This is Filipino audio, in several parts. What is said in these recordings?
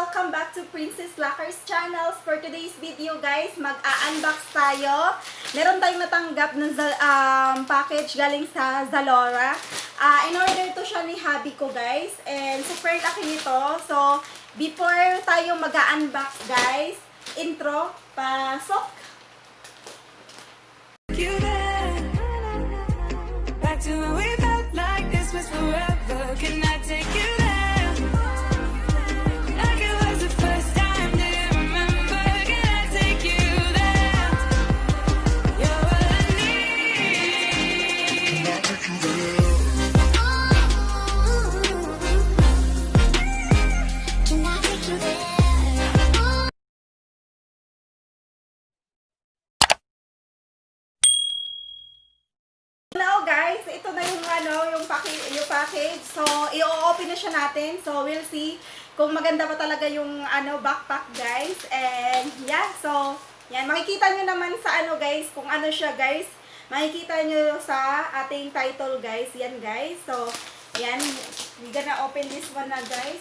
welcome back to Princess Lockers Channels. For today's video guys, mag-unbox tayo. Meron tayong natanggap ng package galing sa Zalora. In-order to siya ni hubby ko guys. And super laki nito. So, before tayo mag-unbox guys, intro, pasok! Back to when we felt like this was forever. Can I take you there? Like it was the first time. Do you remember? Can I take you there? You're all I need. Can I take you there? Now guys, ito na yung yung package. So, i-open na siya natin. So, we'll see kung maganda pa talaga yung backpack guys. And yeah, so yan, makikita nyo naman sa guys, kung ano siya guys. Makikita nyo sa ating title guys. Yan guys. So, yan, we gonna open this one na guys.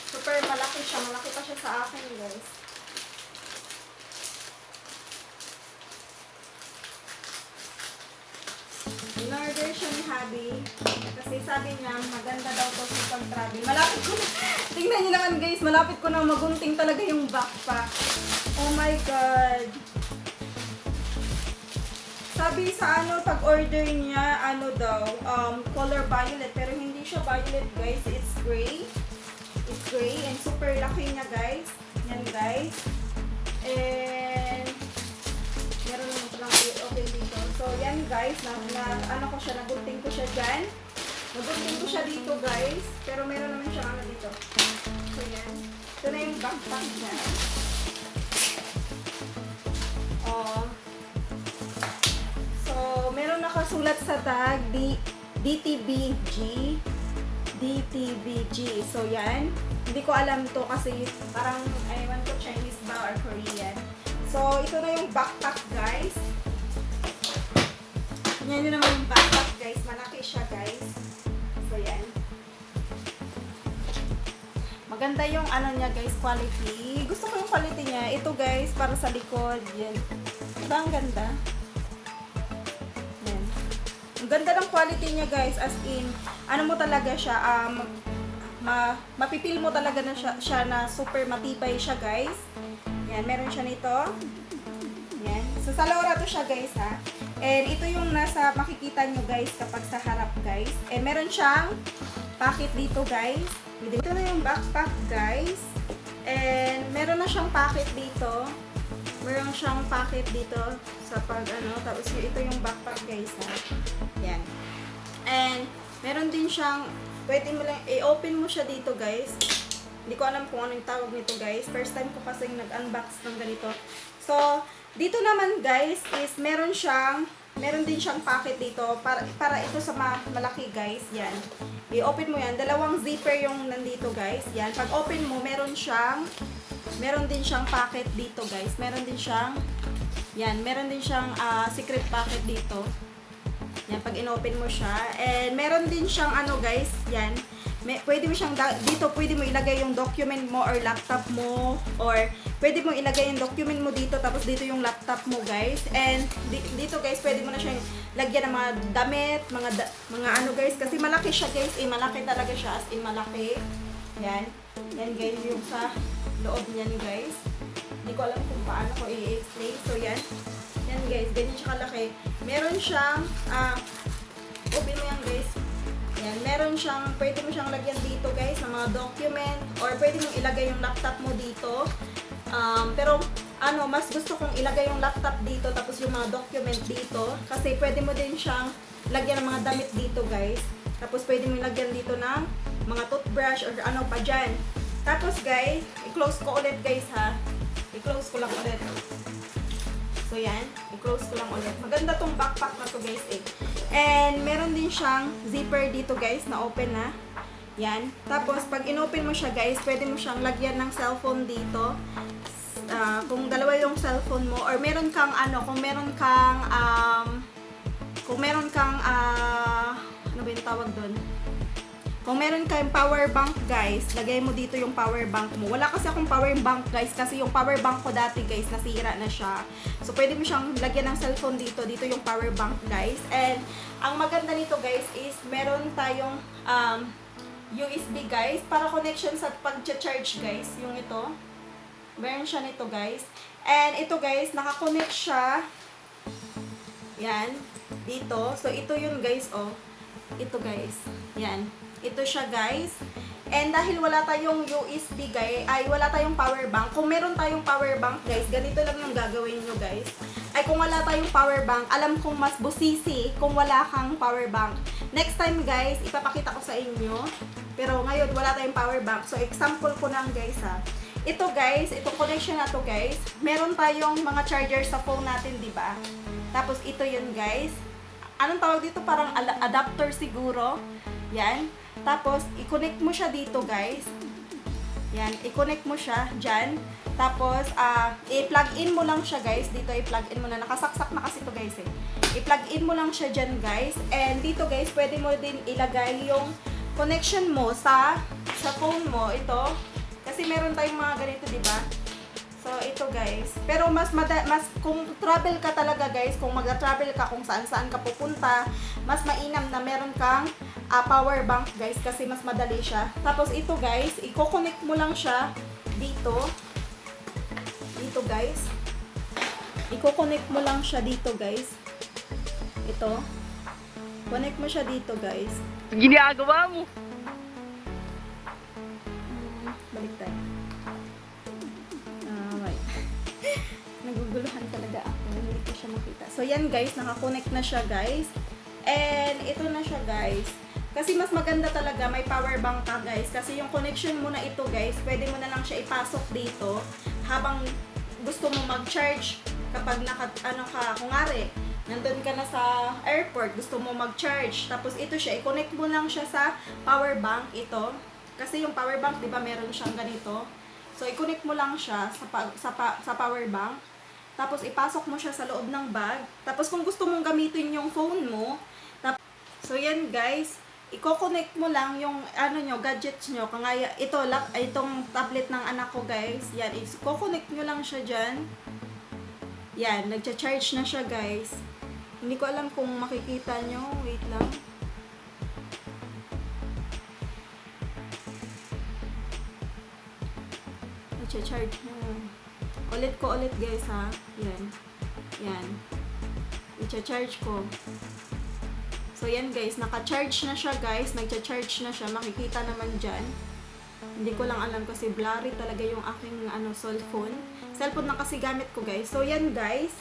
Super malaki siya. Malaki pa siya sa akin guys. In-order siya ni hubby. Kasi sabi niya, maganda daw to sa pag-travel. Malapit ko na. Tingnan niyo naman guys, malapit ko na magunting talaga yung backpack. Oh my God. Sabi sa pag-order niya, daw, color violet. Pero hindi siya violet guys, it's gray. It's gray and super laki niya guys. Yan guys. And meron naman palang i-open dito. So, yan guys, ko siya, nagunting ko siya dyan. Nagunting ko siya dito guys. Pero meron naman siya dito. So, yan. Ito na yung backpack niya. So, meron nakasulat sa tag, DTBG. DTBG. So, yan. Hindi ko alam to kasi parang, ewan ko, Chinese ba or Korean. So, ito na yung backpack, guys. Yan yun naman yung backpack, guys. Malaki siya, guys. So, yan. Maganda yung niya, guys, quality. Gusto ko yung quality niya. Ito, guys, para sa likod. Yan. Diba ang ganda? Yan. Ang ganda ng quality niya, guys. As in, mo talaga siya, mapipil mo talaga na siya na super matibay siya, guys. Yan, meron siya nito. Yan. So, sa Zalora to siya, guys, ha. And ito yung makikita nyo, guys, kapag sa harap, guys. And meron siyang pocket dito, guys. Ito na yung backpack, guys. And meron na siyang pocket dito. Meron siyang pocket dito sa tapos ito yung backpack, guys, ha. Yan. And meron din siyang, pwede mo lang, i-open mo siya dito, guys. Hindi ko alam kung ano yung tawag nito guys. First time ko kasi nag-unbox ng ganito. So, dito naman guys is meron din siyang pocket dito para ito sa malaki guys. Yan. I-open mo yan. Dalawang zipper yung nandito guys. Yan. Pag open mo, meron din siyang pocket dito guys. Meron din siyang secret pocket dito. Yan. Pag in-open mo siya. And meron din siyang guys. Yan. Pwede mo siyang dito, pwede mo ilagay yung document mo or laptop mo, or pwede mo ilagay yung document mo dito tapos dito yung laptop mo guys. And dito guys, pwede mo na siyang lagyan ng mga damit, mga guys, kasi malaki siya guys, malaki talaga siya, as in malaki. Yan. Yan guys yung sa loob niyan guys. Hindi ko alam kung paano ko i-explain. So yan. Yan guys, ganyan siya kalaki. Meron siyang open mo yan guys. Yan, meron siyang, pwede mo siyang lagyan dito guys ng mga document, or pwede mong ilagay yung laptop mo dito. Pero mas gusto kong ilagay yung laptop dito tapos yung mga document dito kasi pwede mo din siyang lagyan ng mga damit dito guys. Tapos pwede mo lagyan dito ng mga toothbrush or pa dyan. Tapos guys, i-close ko ulit guys ha. I-close ko lang ulit. So yan, i-close ko lang ulit. Maganda tong backpack na to guys eh. And meron din siyang zipper dito guys na open na. Yan. Tapos pag in-open mo siya guys, pwede mo siyang lagyan ng cellphone dito. Kung dalawa yung cellphone mo, or meron kang kung meron kang ano ba yung tawag doon? Kung meron kayong power bank guys, lagay mo dito yung power bank mo. Wala kasi akong power bank guys kasi yung power bank ko dati guys nasira na siya. So pwede mo siyang lagyan ng cellphone dito. Dito yung power bank guys. And ang maganda nito guys is meron tayong USB guys para connection sa pag-charge guys. Yung ito. Meron siya nito guys. And ito guys, nakakonect siya. Yan. Dito. So ito yun guys oh. Ito guys. Yan. Ito siya guys. And dahil wala tayong USB guys, ay wala tayong power bank. Kung meron tayong power bank guys, ganito lang yung gagawin nyo guys. Ay kung wala tayong power bank, alam kong mas busisi kung wala kang power bank. Next time guys, ipapakita ko sa inyo. Pero ngayon wala tayong power bank. So example ko lang guys ha. Ito guys, itong connection na to guys, meron tayong mga charger sa phone natin, di ba? Tapos ito yun guys. Anong tawag dito? Parang adapter siguro. Yan. Tapos, i-connect mo siya dito, guys. Yan. I-connect mo siya dyan. Tapos, i-plug in mo lang siya, guys. Dito, i-plug in mo na. Nakasaksak na kasi ito, guys, eh. I-plug in mo lang siya dyan, guys. And dito, guys, pwede mo din ilagay yung connection mo sa phone mo. Ito. Kasi meron tayong mga ganito, di ba? So, ito guys. Pero mas kung travel ka talaga guys, kung mag-travel ka kung saan-saan ka pupunta, mas mainam na meron kang power bank guys kasi mas madali siya. Tapos ito guys, i-connect mo lang siya dito. Dito guys. I-connect mo lang siya dito guys. Ito. Connect mo siya dito guys. Ginagawa mo. Balik tayo. Naguguluhan talaga ako. Hindi ko siya makita. So, yan guys. Nakakonect na siya guys. And, ito na siya guys. Kasi mas maganda talaga may power bank ka guys. Kasi yung connection mo na ito guys, pwede mo na lang siya ipasok dito habang gusto mo mag-charge kapag kungari, nandun ka na sa airport, gusto mo mag-charge. Tapos ito siya, i-connect mo lang siya sa power bank ito. Kasi yung power bank, di ba, meron siyang ganito. So, i-connect mo lang siya sa power bank. Tapos, ipasok mo siya sa loob ng bag. Tapos, kung gusto mong gamitin yung phone mo, so, yan guys, i-connect mo lang yung gadgets nyo. Kaya itong tablet ng anak ko guys, yan, i-connect nyo lang siya dyan. Yan, nagcha-charge na siya guys. Hindi ko alam kung makikita nyo. Wait lang. Nagcha-charge na. Ulit ko ulit guys ha. Yan. Yan. I-charge ko. So yan guys, naka-charge na siya guys. Nagcha-charge na siya. Makikita naman dyan. Hindi ko lang alam kasi blurry talaga yung aking cellphone. Cellphone na kasi gamit ko guys. So yan guys.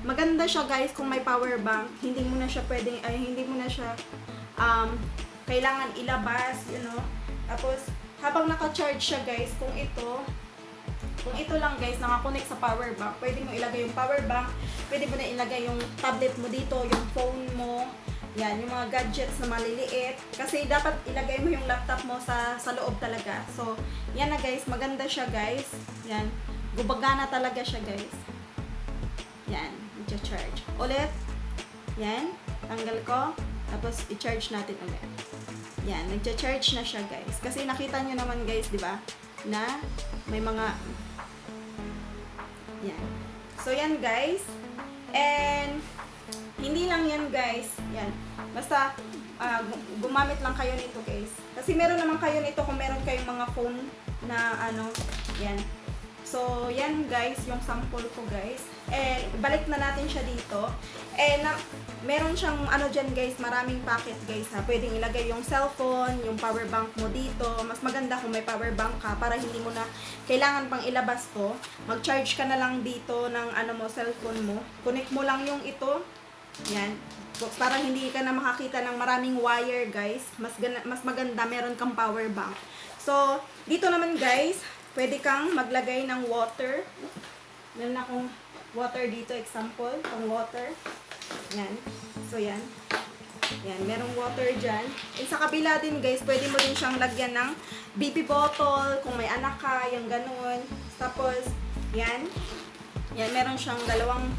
Maganda siya guys kung may power bank. Hindi mo na siya kailangan ilabas, Tapos habang naka-charge siya guys, kung ito lang guys, nakakonect sa power bank, pwede mo ilagay yung power bank, pwede mo na ilagay yung tablet mo dito, yung phone mo, yan, yung mga gadgets na maliliit. Kasi dapat ilagay mo yung laptop mo sa loob talaga. So, yan na guys, maganda siya guys. Yan, gumagana talaga siya guys. Yan, i-charge. Ulit, yan, tanggal ko, tapos i-charge natin ulit. Yan, nag-charge na siya guys. Kasi nakita nyo naman guys, di ba, na may mga yan. So yan guys. And hindi lang yan guys. Yan. Basta gumamit lang kayo nito guys. Kasi meron naman kayo nito kung meron kayong mga phone na yan. So yan guys, yung sample ko guys. And balik na natin siya dito. And meron siyang dyan guys, maraming packet guys ha. Pwedeng ilagay yung cellphone, yung power bank mo dito. Mas maganda kung may power bank ka para hindi mo na kailangan pang ilabas to. Mag-charge ka na lang dito ng cellphone mo. Connect mo lang yung ito. Yan. Para hindi ka na makakita ng maraming wire guys. Mas maganda meron kang power bank. So, dito naman guys, pwede kang maglagay ng water. Meron akong water dito, example, pang water. Yan. So, yan. Yan, merong water dyan. And sa kabila din, guys, pwede mo din siyang lagyan ng baby bottle, kung may anak ka, yung ganun. Tapos, yan. Yan, meron siyang dalawang,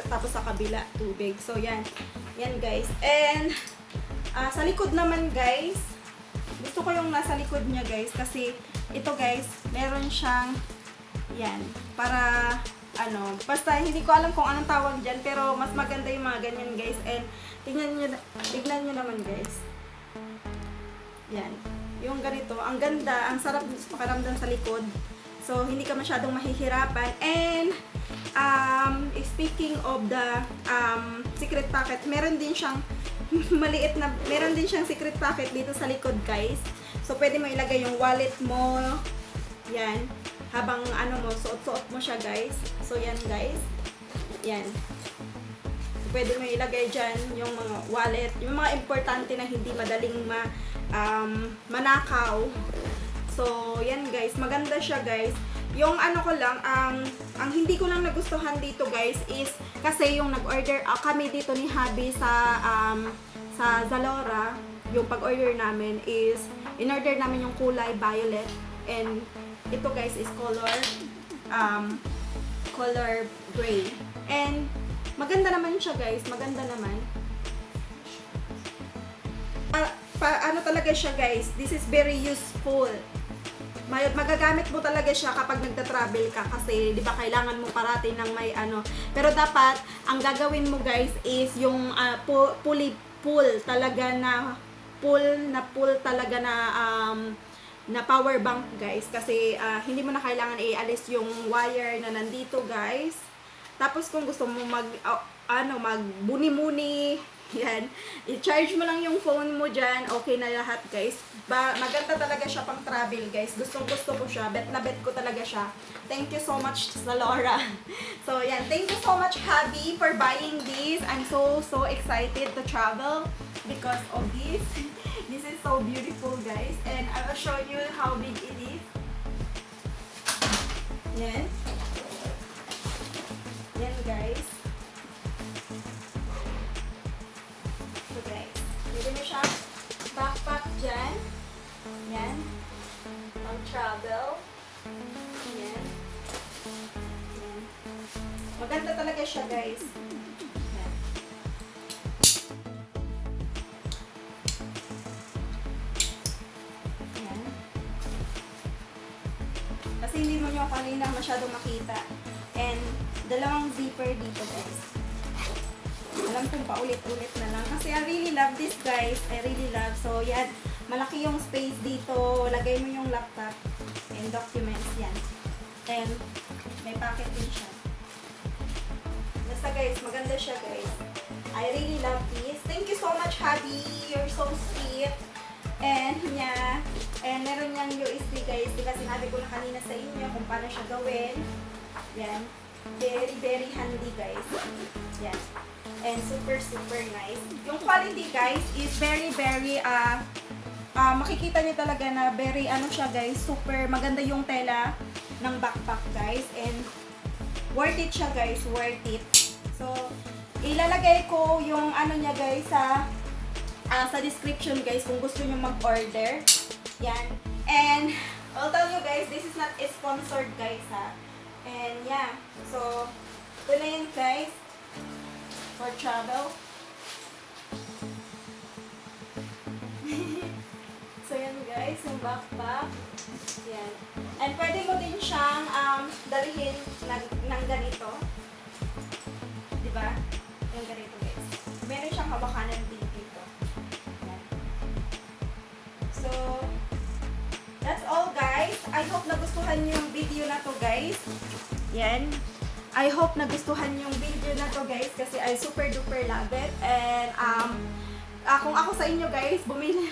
tapos sa kabila, tubig. So, yan. Yan, guys. And, Sa likod naman guys, gusto ko yung nasa likod niya guys kasi ito guys, meron siyang yan, para ano, basta hindi ko alam kung anong tawag dyan pero mas maganda yung mga ganyan guys and tignan nyo naman guys. Yan, yung ganito, ang ganda, ang sarap sa pakiramdam sa likod. So, hindi ka masyadong mahihirapan. And, speaking of the secret pocket, meron din siyang meron din siyang secret pocket dito sa likod, guys. So, pwede mo ilagay yung wallet mo. Yan. Habang, suot-suot mo siya, guys. So, yan, guys. Yan. So, pwede mo ilagay dyan yung mga wallet, yung mga importante na hindi madaling manakaw. So, yan guys, maganda siya guys. Yung ano ko lang, ang hindi ko lang nagustuhan dito guys is kasi yung nag-order kami dito ni Habi sa Zalora, yung pag-order namin is in-order namin yung kulay violet and ito guys is color gray. And maganda naman siya guys, maganda naman. Ano talaga siya guys, this is very useful. Magagamit mo talaga siya kapag nagta-travel ka kasi di ba kailangan mo parati ng may ano. Pero dapat ang gagawin mo guys is yung pull talaga na talaga na power bank guys kasi hindi mo na kailangan ialis yung wire na nandito guys. Tapos kung gusto mo magbuni-muni, yan, i-charge mo lang yung phone mo dyan, okay na lahat guys. Maganda talaga siya pang travel guys. Gusto ko siya, bet na bet ko talaga siya. Thank you so much Zalora. So yan, thank you so much Habi for buying this. I'm so excited to travel because of this. This is so beautiful guys and I will show you how big it is. Yan. Yan guys. So guys, pwede mo siyang backpack dyan. Yan. Pang travel. Yan. Yan. Maganda talaga siya guys. Yan. Yan. Kasi hindi mo nyo kanina masyadong makita. And dalawang zipper dito guys. Alam kong paulit-ulit na lang. Kasi I really love this guys. I really love. So yan, malaki yung space dito. Lagay mo yung laptop and documents yan. And may pocket din siya. Basta guys, maganda siya guys. I really love this. Thank you so much Habi. You're so sweet. And yeah. And meron niyang USB guys. Diba sinabi ko na kanina sa inyo kung paano siya gawin. Yan. Very handy guys. Yan. And super nice. Yung quality guys is very makikita niyo talaga na very siya guys, super maganda yung tela ng backpack guys and worth it siya guys, worth it. So ilalagay ko yung niya guys sa description guys kung gusto niyo mag-order. Yan. And I'll tell you guys, this is not sponsored guys ha. And yeah, so ito na yun guys for travel. So yan guys, yung backpack. Yan. And pwede mo din siyang dalhin ng ganito. Diba? Yung ganito guys. Meron siyang hawakanan din dito. Yan. So, that's all guys. I hope nagustuhan niyo yung video na to guys. Yan. I hope nagustuhan yung video na to guys kasi I super duper love it. And kung ako sa inyo guys, bumili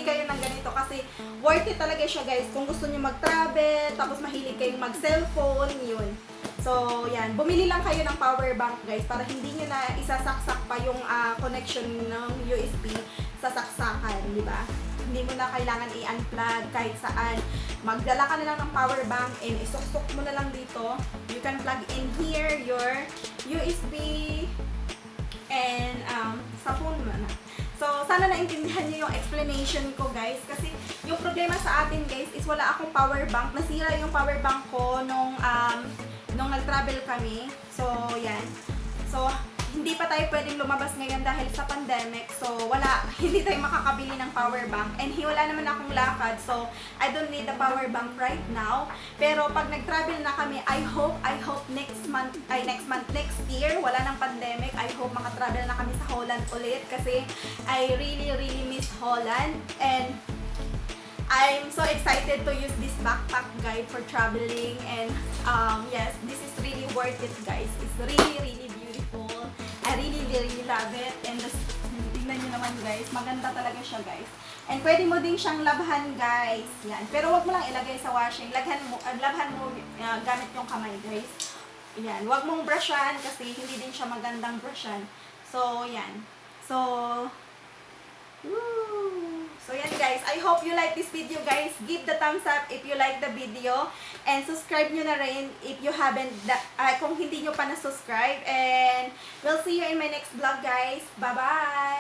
kayo ng ganito kasi worth it talaga siya guys. Kung gusto niyo mag-travel, tapos mahilig kayong mag-cellphone, yun. So, yan. Bumili lang kayo ng power bank guys para hindi niyo na isasaksak pa yung connection ng USB sa saksakan, di ba? Hindi mo na kailangan i-unplug kahit saan. Magdala ka na lang ng power bank and isuktok mo na lang dito. You can plug in here your USB and sa phone mo na. So, sana naintindihan niyo yung explanation ko guys. Kasi yung problema sa atin guys is wala akong power bank. Nasira yung power bank ko nung nag-travel kami. So, yan. So, hindi pa tayo pwedeng lumabas ngayon dahil sa pandemic. So, hindi tayo makakabili ng power bank. And wala naman akong lakad. So, I don't need the power bank right now. Pero pag nag-travel na kami, I hope next year, wala nang pandemic. I hope makatravel na kami sa Holland ulit. Kasi I really miss Holland. And I'm so excited to use this backpack guide for traveling. And yes, this is really worth it, guys. It's really beautiful. I really love it. And just, tingnan nyo naman, guys. Maganda talaga siya, guys. And pwede mo din siyang labhan, guys. Yan. Pero wag mo lang ilagay sa washing. Labhan mo gamit yung kamay, guys. Yan. Wag mong brushan kasi hindi din siya magandang brushan. So, yan. So, woo! So yan guys, I hope you like this video guys. Give the thumbs up if you like the video. And subscribe nyo na rin if you haven't, kung hindi nyo pa na-subscribe. And we'll see you in my next vlog guys. Bye-bye!